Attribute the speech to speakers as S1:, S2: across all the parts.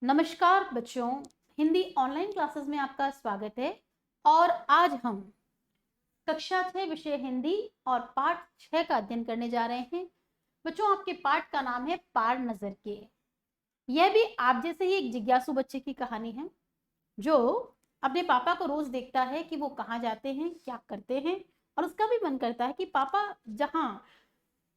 S1: नमस्कार बच्चों, Hindi online classes में आपका स्वागत है। और आज हम कक्षा 6 विषय हिंदी और पाठ 6 का अध्ययन करने जा रहे हैं। बच्चों, आपके पाठ का नाम है पार नजर के। यह भी आप जैसे ही एक जिज्ञासु बच्चे की कहानी है जो अपने पापा को रोज देखता है कि वो कहाँ जाते हैं, क्या करते हैं, और उसका भी मन करता है कि पापा जहाँ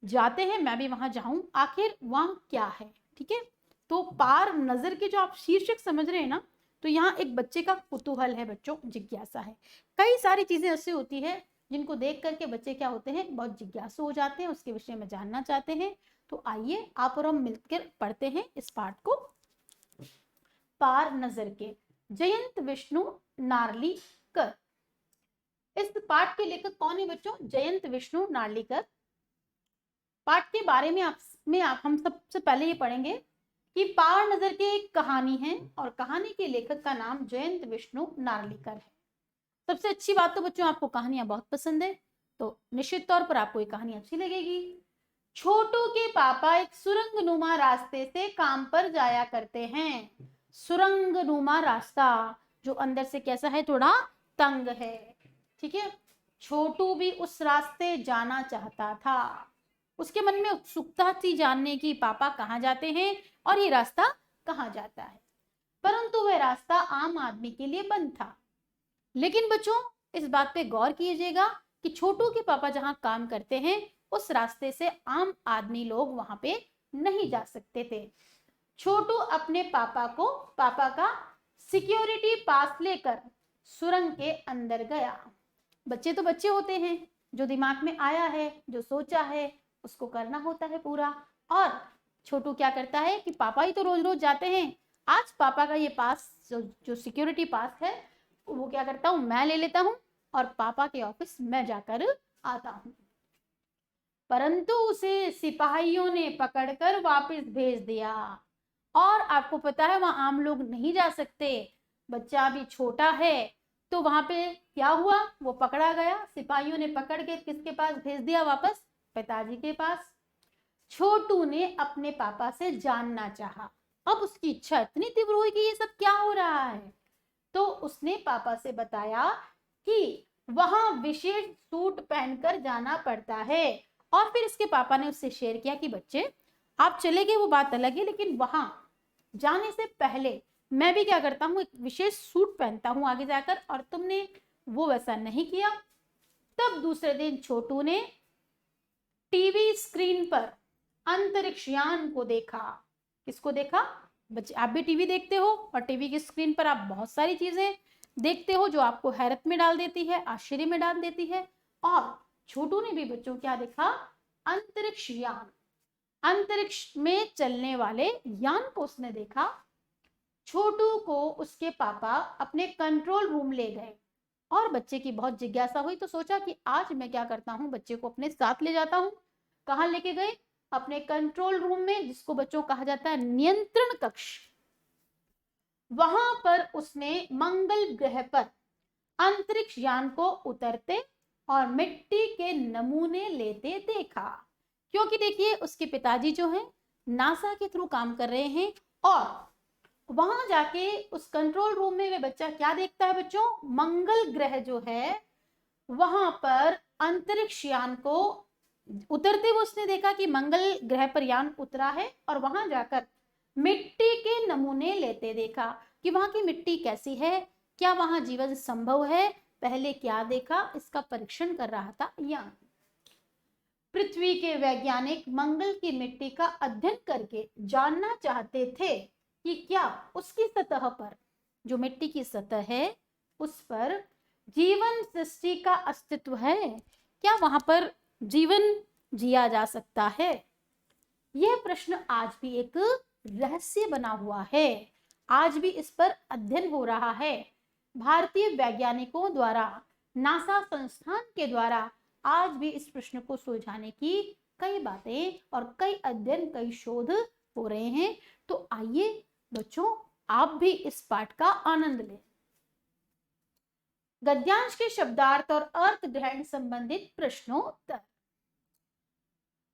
S1: जाते हैं मैं भी वहां जाऊं, आखिर वहां क्या है। ठीक है, तो पार नजर के जो आप शीर्षक समझ रहे हैं ना, तो यहाँ एक बच्चे का कुतूहल है बच्चों, जिज्ञासा है। कई सारी चीजें ऐसी होती है जिनको देख करके बच्चे क्या होते हैं, बहुत जिज्ञासु हो जाते हैं, उसके विषय में जानना चाहते हैं। तो आइए आप और हम मिलकर पढ़ते हैं इस पाठ को। पार नजर के, जयंत विष्णु नार्लिकर। इस पाठ के लेखक कौन है बच्चों? जयंत विष्णु नार्लिकर। पाठ के बारे में हम सबसे पहले ये पढ़ेंगे कि पार नजर की एक कहानी है और कहानी के लेखक का नाम जयंत विष्णु नार्लिकर है। सबसे अच्छी बात तो बच्चों, आपको कहानियां बहुत पसंद है, तो निश्चित तौर पर आपको ये कहानी अच्छी लगेगी। छोटू के पापा एक सुरंग नुमा रास्ते से काम पर जाया करते हैं। सुरंग नुमा रास्ता जो अंदर से कैसा है, थोड़ा तंग है। ठीक है, छोटू भी उस रास्ते जाना चाहता था। उसके मन में उत्सुकता थी जानने की पापा कहाँ जाते हैं और ये रास्ता कहाँ जाता है। परंतु वह रास्ता आम आदमी के लिए बंद था। लेकिन बच्चों, इस बात पे गौर कीजिएगा कि छोटू के पापा जहां काम करते हैं उस रास्ते से आम आदमी लोग वहां पे नहीं जा सकते थे। छोटू अपने पापा का सिक्योरिटी पास लेकर सुरंग के अंदर गया। बच्चे तो बच्चे होते हैं, जो दिमाग में आया है, जो सोचा है, उसको करना होता है पूरा। और छोटू क्या करता है कि पापा ही तो रोज रोज जाते हैं, आज पापा का ये पास जो सिक्योरिटी पास है वो क्या करता हूं, मैं ले लेता हूं और पापा के ऑफिस में जाकर आता हूं। परंतु उसे सिपाहियों ने पकड़कर वापस भेज दिया। और आपको पता है वहां आम लोग नहीं जा सकते, बच्चा भी छोटा है। तो वहां पे क्या हुआ, वो पकड़ा गया, सिपाहियों ने पकड़ के किसके पास भेज दिया वापस? पिताजी के पास। छोटू ने अपने पापा से जानना चाहा। अब उसकी इच्छा इतनी तीव्र हुई कि ये सब क्या हो रहा है। तो उसने पापा से बताया कि वहां विशेष सूट पहनकर जाना पड़ता है। और फिर इसके पापा ने उससे शेयर किया कि बच्चे आप चले गए वो बात अलग है, लेकिन वहां जाने से पहले मैं भी क्या करता हूँ, एक विशेष सूट पहनता हूँ आगे जाकर, और तुमने वो वैसा नहीं किया। तब दूसरे दिन छोटू ने टीवी स्क्रीन पर अंतरिक्ष यान को देखा। किसको देखा? बच्चे आप भी टीवी देखते हो और टीवी की स्क्रीन पर आप बहुत सारी चीजें देखते हो जो आपको हैरत में डाल देती है, आश्चर्य में डाल देती है। और छोटू ने भी बच्चों क्या देखा? अंतरिक्ष यान, अंतरिक्ष में चलने वाले यान को उसने देखा। छोटू को उसके पापा अपने कंट्रोल रूम ले गए और बच्चे की बहुत जिज्ञासा हुई, तो सोचा कि आज मैं क्या करता हूँ, बच्चे को अपने साथ ले जाता हूँ। कहाँ लेके गए? अपने कंट्रोल रूम में, जिसको बच्चों कहा जाता है नियंत्रण कक्ष। वहां पर उसने मंगल ग्रह पर अंतरिक्ष यान को उतरते और मिट्टी के नमूने लेते देखा। क्योंकि देखिए उसके पिताजी जो हैं नासा के थ्रू काम कर रहे हैं, और वहां जाके उस कंट्रोल रूम में वे बच्चा क्या देखता है बच्चों? मंगल ग्रह जो है वहां पर अंतरिक्ष यान को उतरते हुए उसने देखा कि मंगल ग्रह पर यान उतरा है, और वहां जाकर मिट्टी के नमूने लेते देखा कि वहां की मिट्टी कैसी है, क्या वहां जीवन संभव है, पहले क्या देखा, इसका परीक्षण कर रहा था यान। पृथ्वी के वैज्ञानिक मंगल की मिट्टी का अध्ययन करके जानना चाहते थे कि क्या उसकी सतह पर, जो मिट्टी की सतह है उस पर जीवन सृष्टि का अस्तित्व है, क्या वहां पर जीवन जिया जा सकता है। यह प्रश्न आज भी एक रहस्य बना हुआ है, आज भी इस पर अध्ययन हो रहा है। भारतीय वैज्ञानिकों द्वारा, नासा संस्थान के द्वारा आज भी इस प्रश्न को सुलझाने की कई बातें और कई अध्ययन, कई शोध हो रहे हैं। तो आइए बच्चों आप भी इस पाठ का आनंद लें। गद्यांश के शब्दार्थ और अर्थ ग्रहण संबंधित प्रश्नोत्तर।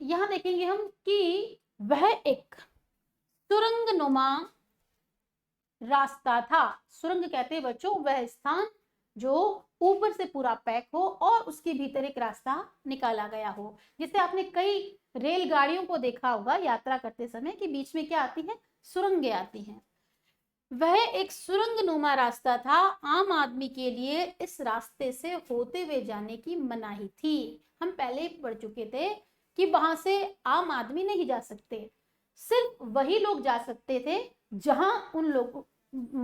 S1: यहां देखेंगे हम कि वह एक सुरंगनुमा रास्ता था। सुरंग कहते हैं बच्चों वह स्थान जो ऊपर से पूरा पैक हो और उसके भीतर एक रास्ता निकाला गया हो। जिससे आपने कई रेलगाड़ियों को देखा होगा यात्रा करते समय कि बीच में क्या आती है, सुरंगें आती हैं। वह एक सुरंग नुमा रास्ता था। आम आदमी के लिए इस रास्ते से होते हुए जाने की मनाही थी। हम पहले ही पढ़ चुके थे कि वहां से आम आदमी नहीं जा सकते, सिर्फ वही लोग जा सकते थे जहां उन लोग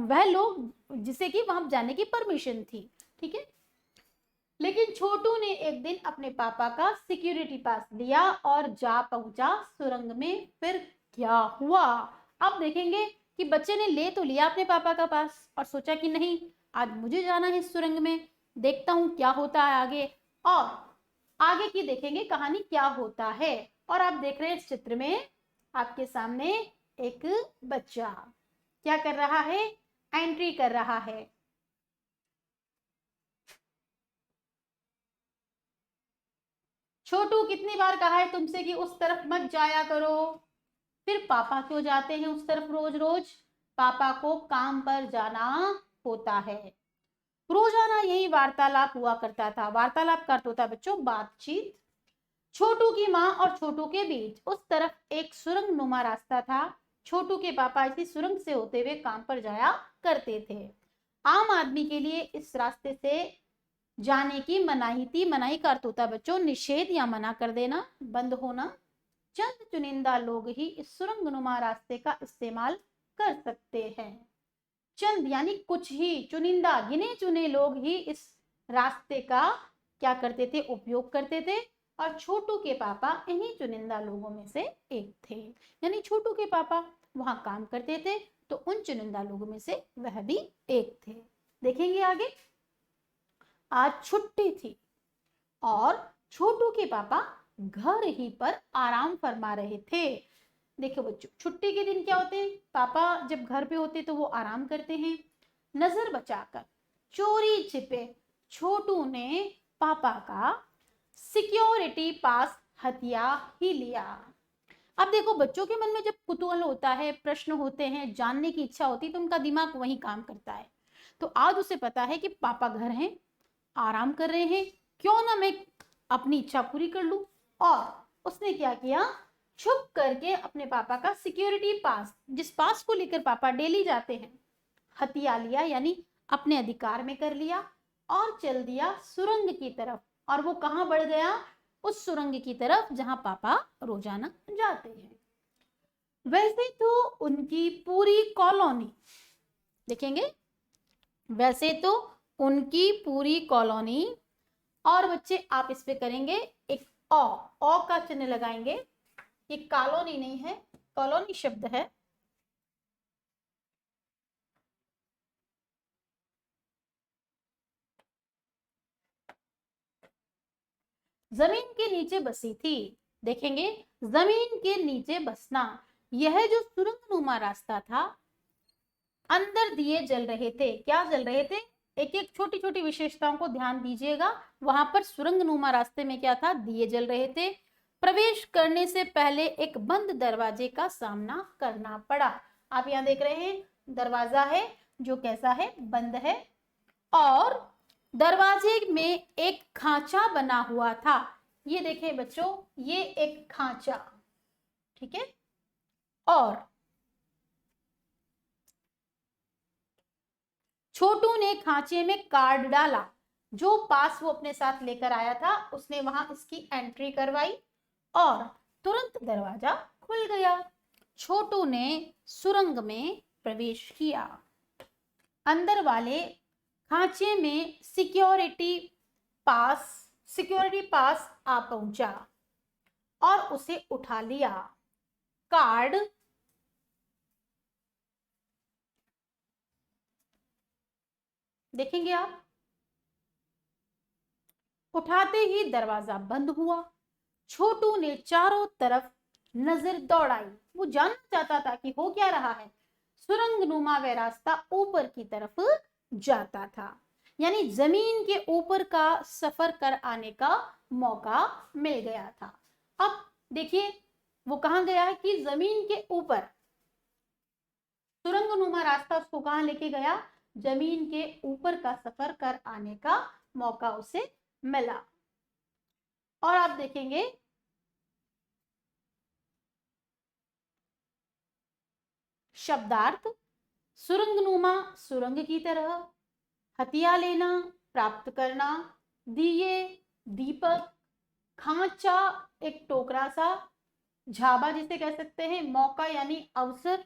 S1: वह लोग जिसे कि वहां जाने की परमिशन थी। ठीक है। लेकिन छोटू ने एक दिन अपने पापा का सिक्योरिटी पास लिया और जा पहुंचा सुरंग में। फिर क्या हुआ अब देखेंगे कि बच्चे ने ले तो लिया अपने पापा का पास और सोचा कि नहीं आज मुझे जाना है इस सुरंग में, देखता हूं क्या होता है आगे। और आगे की देखेंगे कहानी क्या होता है। और आप देख रहे हैं इस चित्र में आपके सामने एक बच्चा क्या कर रहा है, एंट्री कर रहा है। छोटू कितनी बार कहा है तुमसे कि उस तरफ मत जाया करो। फिर पापा क्यों जाते हैं उस तरफ रोज रोज, पापा को काम पर जाना होता है। रोजाना यही वार्तालाप हुआ करता था। वार्तालाप का अर्थ होता है बच्चों बातचीत। छोटू की माँ और छोटू के बीच उस तरफ एक सुरंग नुमा रास्ता था। छोटू के पापा इसी सुरंग से होते हुए काम पर जाया करते थे। आम आदमी के लिए इस रास्ते से जाने की मनाही थी। मनाही का अर्थ होता है बच्चों निषेध या मना कर देना, बंद होना। चंद चुनिंदा लोग ही इस सुरंग नुमा रास्ते का इस्तेमाल कर सकते हैं। चंद यानी कुछ ही, चुनिंदा गिने चुने लोग ही इस रास्ते का क्या करते थे, उपयोग करते थे। और छोटू के पापा इन्हीं चुनिंदा लोगों में से एक थे। यानी छोटू के पापा वहां काम करते थे तो उन चुनिंदा लोगों में से वह भी एक थे। देखेंगे आगे। आज छुट्टी थी और छोटू के पापा घर ही पर आराम फरमा रहे थे। देखो बच्चों छुट्टी के दिन क्या होते हैं, पापा जब घर पे होते तो वो आराम करते हैं। नजर बचाकर चोरी छिपे छोटू ने पापा का सिक्योरिटी पास हथिया ही लिया। अब देखो बच्चों के मन में जब कुतूहल होता है, प्रश्न होते हैं, जानने की इच्छा होती है तो उनका दिमाग वही काम करता है। तो आज उसे पता है कि पापा घर हैं, आराम कर रहे हैं, क्यों ना मैं अपनी इच्छा पूरी कर लूं। और उसने क्या किया, छुप करके अपने पापा का सिक्योरिटी पास, जिस पास को लेकर पापा डेली जाते हैं, हथिया लिया यानी अपने अधिकार में कर लिया और चल दिया सुरंग की तरफ। और वो कहां बढ़ गया, उस सुरंग की तरफ जहां पापा रोजाना जाते हैं। वैसे तो उनकी पूरी कॉलोनी, देखेंगे वैसे तो उनकी पूरी कॉलोनी, और बच्चे आप इस पे करेंगे एक ओ का चिन्ह लगाएंगे। ये कॉलोनी नहीं है, कॉलोनी शब्द है। जमीन के नीचे बसी थी। देखेंगे जमीन के नीचे बसना। यह जो सुरंगनुमा रास्ता था, अंदर दिए जल रहे थे। क्या जल रहे थे, एक एक छोटी छोटी विशेषताओं को ध्यान दीजिएगा। वहां पर सुरंगनुमा रास्ते में क्या था, दिए जल रहे थे। प्रवेश करने से पहले एक बंद दरवाजे का सामना करना पड़ा। आप यहाँ देख रहे हैं दरवाजा है जो कैसा है, बंद है। और दरवाजे में एक खांचा बना हुआ था। ये देखें बच्चों, ये एक खांचा, ठीक है। और छोटू ने खांचे में कार्ड डाला। जो पास वो अपने साथ लेकर आया था उसने वहां इसकी एंट्री करवाई और तुरंत दरवाजा खुल गया। छोटू ने सुरंग में प्रवेश किया। अंदर वाले खांचे में सिक्योरिटी पास आ पहुंचा और उसे उठा लिया। कार्ड देखेंगे आप, उठाते ही दरवाजा बंद हुआ। छोटू ने चारों तरफ नजर दौड़ाई। वो जानना चाहता था कि हो क्या रहा है। सुरंगनुमा वह रास्ता ऊपर की तरफ जाता था, यानी जमीन के ऊपर का सफर कर आने का मौका मिल गया था। अब देखिए वो कहां गया है कि जमीन के ऊपर। सुरंगनुमा रास्ता उसको कहाँ लेके गया? जमीन के ऊपर का सफर कर आने का मौका उसे मिला। और आप देखेंगे शब्दार्थ, सुरंगनुमा सुरंग की तरह, हथिया लेना प्राप्त करना, दिए दीपक, खांचा एक टोकरा सा, झाबा जिसे कह सकते हैं, मौका यानी अवसर,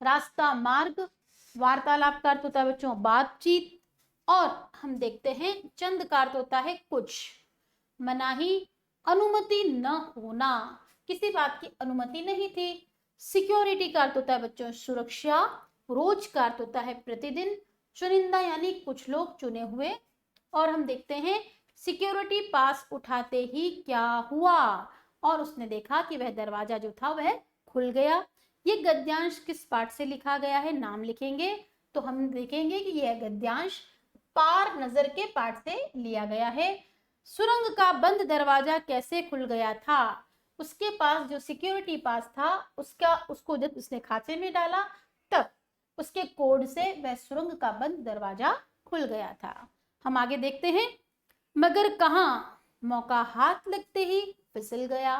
S1: रास्ता मार्ग, वार्तालाप का अर्थ होता है बच्चों बातचीत, और हम देखते हैं चंद का अर्थ होता है कुछ, मनाही अनुमति न होना, किसी बात की अनुमति नहीं थी। सिक्योरिटी का अर्थ होता है बच्चों सुरक्षा, रोज का अर्थ होता है प्रतिदिन, चुनिंदा यानी कुछ लोग चुने हुए। और हम देखते हैं सिक्योरिटी पास उठाते ही क्या हुआ, और उसने देखा कि वह दरवाजा जो था वह खुल गया। ये गद्यांश किस पाठ से लिखा गया है? नाम लिखेंगे तो हम देखेंगे कि यह गद्यांश पार नजर के पाठ से लिया गया है। सुरंग का बंद दरवाजा कैसे खुल गया था? उसके पास जो सिक्योरिटी पास था उसको जब उसने खांचे में डाला तब उसके कोड से वह सुरंग का बंद दरवाजा खुल गया था। हम आगे देखते हैं, मगर कहां मौका हाथ लगते ही फिसल गया।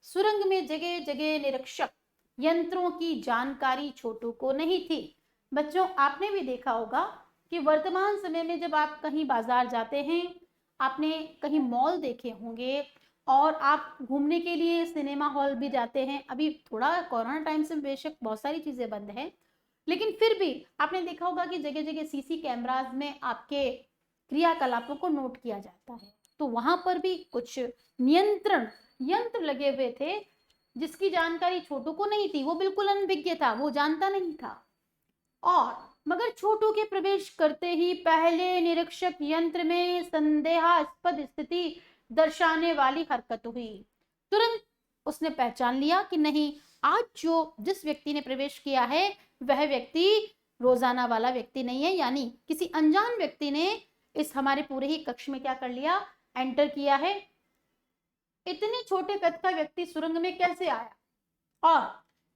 S1: सुरंग में जगह जगह निरीक्षक यंत्रों की जानकारी छोटू को नहीं थी। बच्चों आपने भी देखा होगा कि वर्तमान समय में जब आप कहीं बाजार जाते हैं, आपने कहीं मॉल देखे होंगे और आप घूमने के लिए सिनेमा हॉल भी जाते हैं। अभी थोड़ा कोरोना टाइम से बेशक बहुत सारी चीजें बंद हैं, लेकिन फिर भी आपने देखा होगा कि जगह जगह सीसी कैमरास में आपके क्रियाकलापों को नोट किया जाता है। तो वहां पर भी कुछ नियंत्रण यंत्र लगे हुए थे जिसकी जानकारी छोटू को नहीं थी। वो बिल्कुल अनभिज्ञ था, वो जानता नहीं था। और मगर छोटू के प्रवेश करते ही पहले निरीक्षक यंत्र में संदेहास्पद स्थिति दर्शाने वाली हरकत हुई। तुरंत उसने पहचान लिया कि नहीं, आज जिस व्यक्ति ने प्रवेश किया है वह व्यक्ति रोजाना वाला व्यक्ति नहीं है, यानी किसी अनजान व्यक्ति ने इस हमारे पूरे ही कक्ष में क्या कर लिया? एंटर किया है। इतने छोटे कद का व्यक्ति सुरंग में कैसे आया? और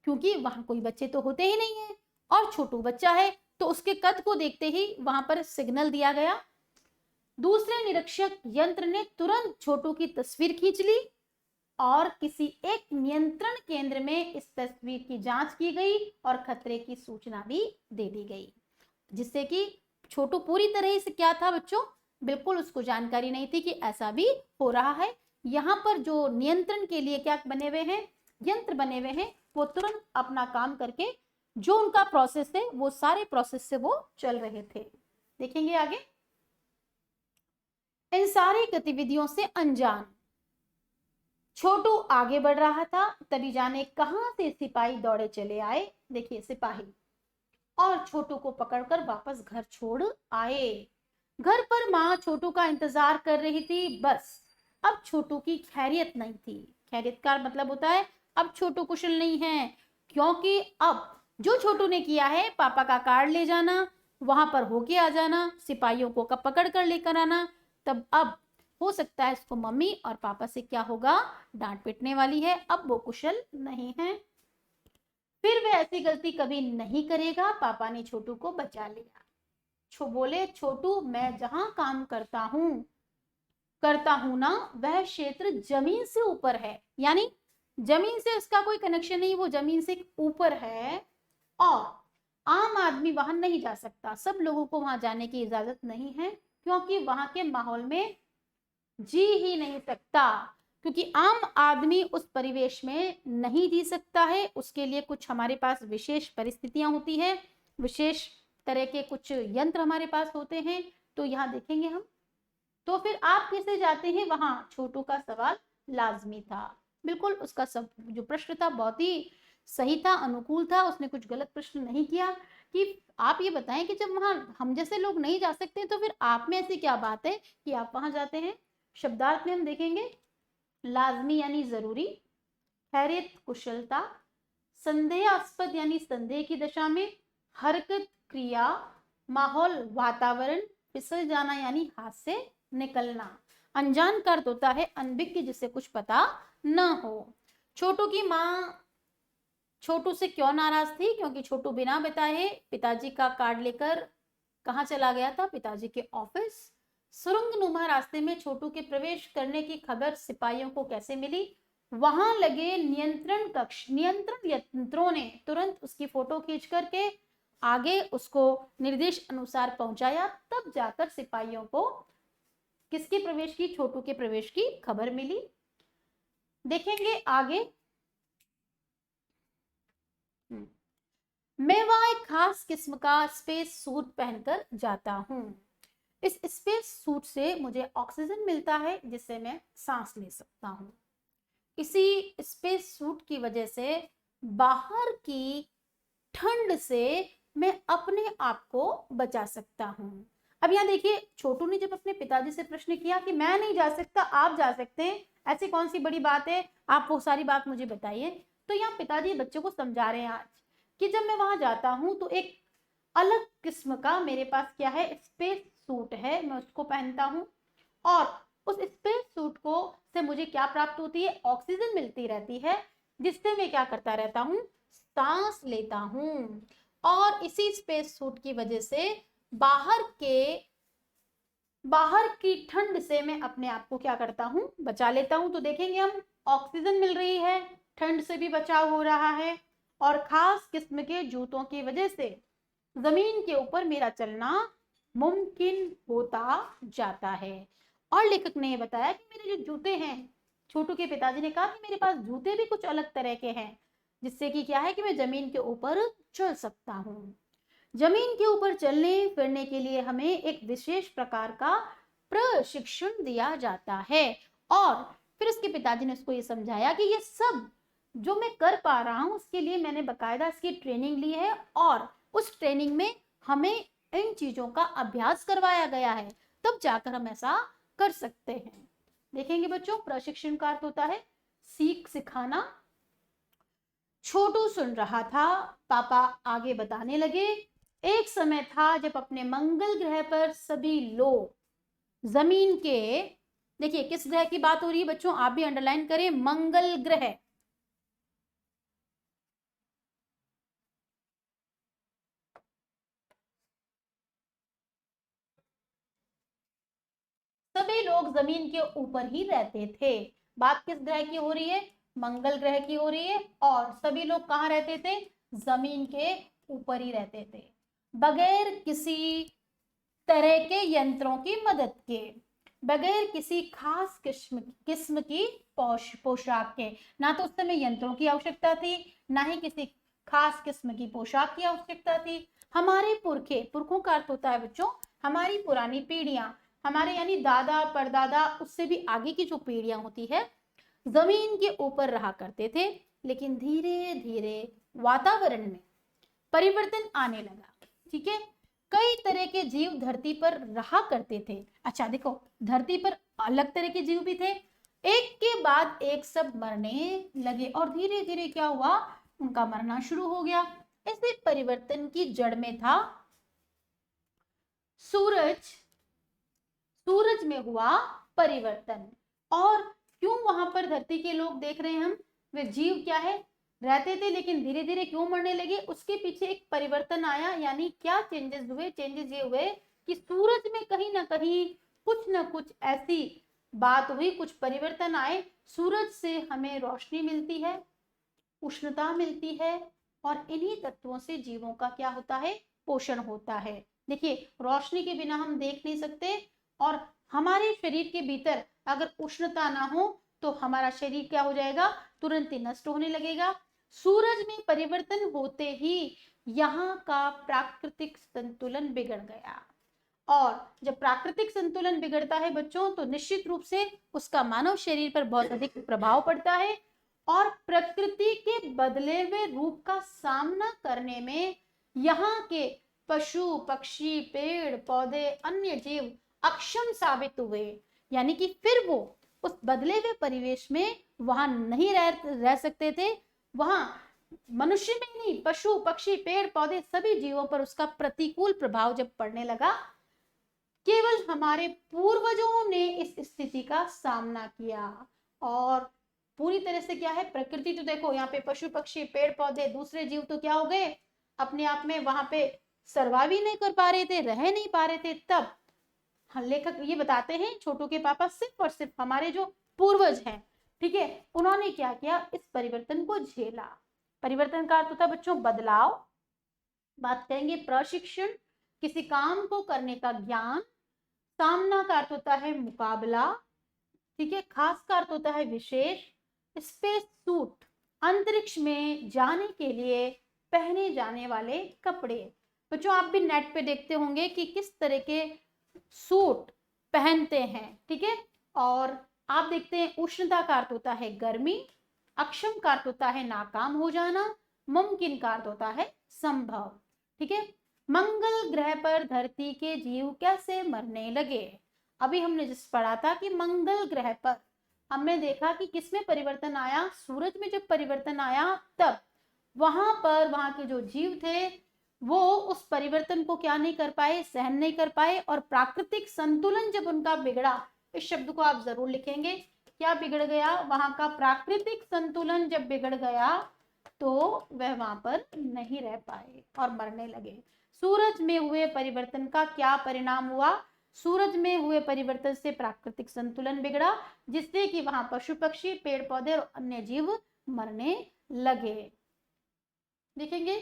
S1: क्योंकि वहां कोई बच्चे तो होते ही नहीं है और छोटू बच्चा है, तो उसके कद को देखते ही वहां पर सिग्नल दिया गया। दूसरे निरीक्षक यंत्र ने तुरंत छोटू की तस्वीर खींच ली और किसी एक नियंत्रण केंद्र में इस तस्वीर की जांच की गई और खतरे की सूचना भी दे दी गई, जिससे कि छोटू पूरी तरह से क्या था बच्चों? बिल्कुल उसको जानकारी नहीं थी कि ऐसा भी हो रहा है। यहाँ पर जो नियंत्रण के लिए क्या बने हुए हैं? यंत्र बने हुए हैं, वो तुरंत अपना काम करके जो उनका प्रोसेस है वो सारे प्रोसेस से वो चल रहे थे। देखेंगे आगे, इन सारी गतिविधियों से अनजान छोटू आगे बढ़ रहा था, तभी जाने कहां से सिपाही दौड़े चले आए। देखिए सिपाही, और छोटू को पकड़कर वापस घर छोड़ आए। घर पर माँ छोटू का इंतजार कर रही थी। बस अब छोटू की खैरियत नहीं थी। खैरियत का मतलब होता है अब छोटू कुशल नहीं है, क्योंकि अब जो छोटू ने किया है, पापा का कार्ड ले जाना, वहां पर होके आ जाना, सिपाहियों को कब पकड़ कर लेकर आना, तब अब हो सकता है इसको मम्मी और पापा से क्या होगा? डांट पिटने वाली है। अब वो कुशल नहीं है, फिर वह ऐसी गलती कभी नहीं करेगा। पापा ने छोटू को बचा लिया। बोले छोटू, मैं जहां काम करता हूं ना, वह क्षेत्र जमीन से ऊपर है, यानी जमीन से उसका कोई कनेक्शन नहीं, वो जमीन से ऊपर है और आम आदमी वहां नहीं जा सकता। सब लोगों को वहां जाने की इजाजत नहीं है, क्योंकि वहां के माहौल में जी ही नहीं सकता, क्योंकि आम आदमी उस परिवेश में नहीं जी सकता है। उसके लिए कुछ हमारे पास विशेष परिस्थितियां होती है, विशेष तरह के कुछ यंत्र हमारे पास होते हैं। तो यहाँ देखेंगे हम, तो फिर आप कैसे जाते हैं वहां? छोटू का सवाल लाजमी था। बिल्कुल उसका सब जो प्रश्न था बहुत ही सही था, अनुकूल था, उसने कुछ गलत प्रश्न नहीं किया। कि आप ये बताएं कि जब वहां हम जैसे लोग नहीं जा सकते, तो फिर आप में ऐसी क्या बात है कि आप वहां जाते हैं? शब्दार्थ में हम देखेंगे लाजमी यानी जरूरी, खैरियत कुशलता, संदेहास्पद यानी संदेह की दशा में, हरकत क्रिया, माहौल वातावरण, फिसल जाना यानी हाथ से निकलना। अनजान का अर्थ होता है अनभिज्ञ, जिसे कुछ पता न हो। छोटू की माँ छोटू से क्यों नाराज थी? क्योंकि छोटू बिना बताए पिताजी का कार्ड लेकर कहाँ चला गया था? पिताजी के ऑफिस। सुरंगनुमा रास्ते में छोटू के प्रवेश करने की खबर सिपाहियों को कैसे मिली? वहां लगे नियंत्रण यंत्रों ने तुरंत उसकी फोटो खींच करके आगे उसको निर्देश अनुसार पहुंचाया, तब जाकर सिपाहियों को किसके प्रवेश की, छोटू के प्रवेश की खबर मिली। देखेंगे आगे। मैं वहां एक खास किस्म का स्पेस सूट पहनकर जाता हूं। इस स्पेस सूट से मुझे ऑक्सीजन मिलता है जिससे मैं सांस ले सकता हूं। इसी स्पेस सूट की वजह से बाहर की ठंड से मैं अपने आप को बचा सकता हूं। अब यहाँ देखिए, छोटू ने जब अपने पिताजी से प्रश्न किया कि मैं नहीं जा सकता, आप जा सकते हैं, ऐसी कौन सी बड़ी बात है, आप वो सारी बात मुझे बताइए। तो यहाँ पिताजी बच्चों को समझा रहे हैं आज कि जब मैं वहां जाता हूं तो एक अलग किस्म का मेरे पास क्या है, स्पेस सूट है, मैं उसको पहनता हूं और उस स्पेस सूट को से मुझे क्या प्राप्त होती है, ऑक्सीजन मिलती रहती है, जिससे मैं क्या करता रहता हूं, सांस लेता हूं। और इसी स्पेस सूट की वजह से बाहर की ठंड से मैं अपने आप को क्या करता हूं, बचा लेता हूं। तो देखेंगे हम, ऑक्सीजन मिल रही है, ठंड से भी बचाव हो रहा है और खास किस्म के जूतों की वजह से जमीन के ऊपर मेरा चलना मुमकिन होता जाता है। और लेखक ने बताया कि मेरे जो जूते हैं, छोटू के पिताजी ने कहा कि मेरे पास जूते भी कुछ अलग तरह के हैं, जिससे कि क्या है कि मैं जमीन के ऊपर चल सकता हूँ। जमीन के ऊपर चलने फिरने के लिए हमें एक विशेष प्रकार का प्रशिक्षण दिया जाता है। और फिर उसके पिताजी ने उसको ये समझाया कि ये सब जो मैं कर पा रहा हूं उसके लिए मैंने बकायदा इसकी ट्रेनिंग ली है और उस ट्रेनिंग में हमें इन चीजों का अभ्यास करवाया गया है, तब जाकर हम ऐसा कर सकते हैं। देखेंगे बच्चों, प्रशिक्षण का अर्थ होता है सीख सिखाना। छोटू सुन रहा था, पापा आगे बताने लगे। एक समय था जब अपने मंगल ग्रह पर सभी लोग जमीन के, देखिए किस ग्रह की बात हो रही है बच्चों, आप भी अंडरलाइन करें, मंगल ग्रह। सभी लोग जमीन के ऊपर ही रहते थे। बात किस ग्रह की हो रही है, मंगल ग्रह की हो रही है। और सभी लोग कहाँ रहते थे, जमीन के ऊपर ही रहते थे, बगैर किसी तरह के यंत्रों की मदद के, बगैर किसी खास किस्म की पोशाक के। ना तो उस समय यंत्रों की आवश्यकता थी, ना ही किसी खास किस्म की पोशाक की आवश्यकता थी। हमारे पुरखों का अर्थ होता है बच्चों हमारी पुरानी पीढ़ियां, हमारे यानी दादा परदादा, उससे भी आगे की जो पीढ़ियां होती है, जमीन के ऊपर रहा करते थे। लेकिन धीरे धीरे वातावरण में परिवर्तन आने लगा। ठीक है, कई तरह के जीव धरती पर रहा करते थे। अच्छा देखो, धरती पर अलग तरह के जीव भी थे, एक के बाद एक सब मरने लगे और धीरे धीरे क्या हुआ, उनका मरना शुरू हो गया। ऐसे परिवर्तन की जड़ में था सूरज में हुआ परिवर्तन। और क्यों वहां पर धरती के लोग देख रहे हैं हम, वे जीव क्या है, रहते थे लेकिन धीरे धीरे क्यों मरने लगे, उसके पीछे एक परिवर्तन आया। यानी क्या चेंजेस हुए, चेंजेस ये हुए कि सूरज में कहीं ना कुछ ऐसी बात हुई, कुछ परिवर्तन आए। सूरज से हमें रोशनी मिलती है, उष्णता मिलती है और इन्हीं तत्वों से जीवों का क्या होता है, पोषण होता है। देखिए, रोशनी के बिना हम देख नहीं सकते और हमारे शरीर के भीतर अगर उष्णता ना हो तो हमारा शरीर क्या हो जाएगा, तुरंत ही नष्ट होने लगेगा। सूरज में परिवर्तन होते ही यहाँ का प्राकृतिक संतुलन बिगड़ गया। और जब प्राकृतिक संतुलन बिगड़ता है बच्चों, तो निश्चित रूप से उसका मानव शरीर पर बहुत अधिक प्रभाव पड़ता है और प्रकृति के बदले हुए रूप का सामना करने में यहाँ के पशु पक्षी पेड़ पौधे अन्य जीव अक्षम साबित हुए। यानी कि फिर वो उस बदले हुए परिवेश में वहां नहीं रह सकते थे। वहां मनुष्य में नहीं, पशु पक्षी पेड़ पौधे सभी जीवों पर उसका प्रतिकूल प्रभाव जब पड़ने लगा, केवल हमारे पूर्वजों ने इस स्थिति का सामना किया और पूरी तरह से क्या है, प्रकृति तो देखो यहाँ पे पशु पक्षी पेड़ पौधे दूसरे जीव तो क्या हो गए, अपने आप में वहां पे सर्वाइव ही नहीं कर पा रहे थे, रह नहीं पा रहे थे। तब लेखक ये बताते हैं छोटू के पापा सिर्फ और सिर्फ हमारे जो पूर्वज हैं, ठीक है, उन्होंने क्या किया, इस परिवर्तन को झेला। परिवर्तन का अर्थ होता है बच्चों बदलाव, बात करेंगे प्रशिक्षण, किसी काम को करने का ज्ञान, सामना का अर्थ होता है मुकाबला, ठीक है, खास का अर्थ होता है विशेष, स्पेस सूट, अंतरिक्ष में जाने के लिए पहने जाने वाले कपड़े। बच्चों आप भी नेट पे देखते होंगे कि किस तरह के सूट पहनते हैं, ठीक है। और आप देखते हैं उष्णता का अर्थ होता है गर्मी, अक्षम का अर्थ होता है नाकाम हो जाना, मुमकिन का अर्थ होता है संभव, ठीक है। मंगल ग्रह पर धरती के जीव कैसे मरने लगे। अभी हमने जिस पढ़ा था कि मंगल ग्रह पर हमने देखा कि किसमें परिवर्तन आया, सूरज में जब परिवर्तन आया तब वहां पर वहां के जो जीव थे वो उस परिवर्तन को क्या नहीं कर पाए, सहन नहीं कर पाए, और प्राकृतिक संतुलन जब उनका बिगड़ा, इस शब्द को आप जरूर लिखेंगे, क्या बिगड़ गया, वहां का प्राकृतिक संतुलन जब बिगड़ गया तो वह वहां पर नहीं रह पाए और मरने लगे। सूरज में हुए परिवर्तन का क्या परिणाम हुआ, सूरज में हुए परिवर्तन से प्राकृतिक संतुलन बिगड़ा, जिससे कि वहां पशु पक्षी पेड़ पौधे और अन्य जीव मरने लगे। देखेंगे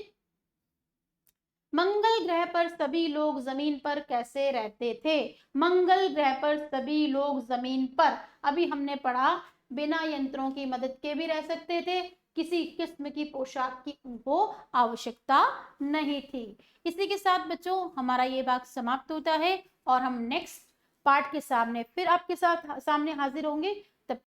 S1: मंगल ग्रह पर सभी लोग जमीन पर कैसे रहते थे। मंगल ग्रह पर सभी लोग जमीन पर, अभी हमने पढ़ा, बिना यंत्रों की मदद के भी रह सकते थे, किसी किस्म की पोशाक की उनको आवश्यकता नहीं थी। इसी के साथ बच्चों हमारा ये भाग समाप्त होता है और हम नेक्स्ट पार्ट के सामने फिर आपके साथ सामने हाजिर होंगे। तब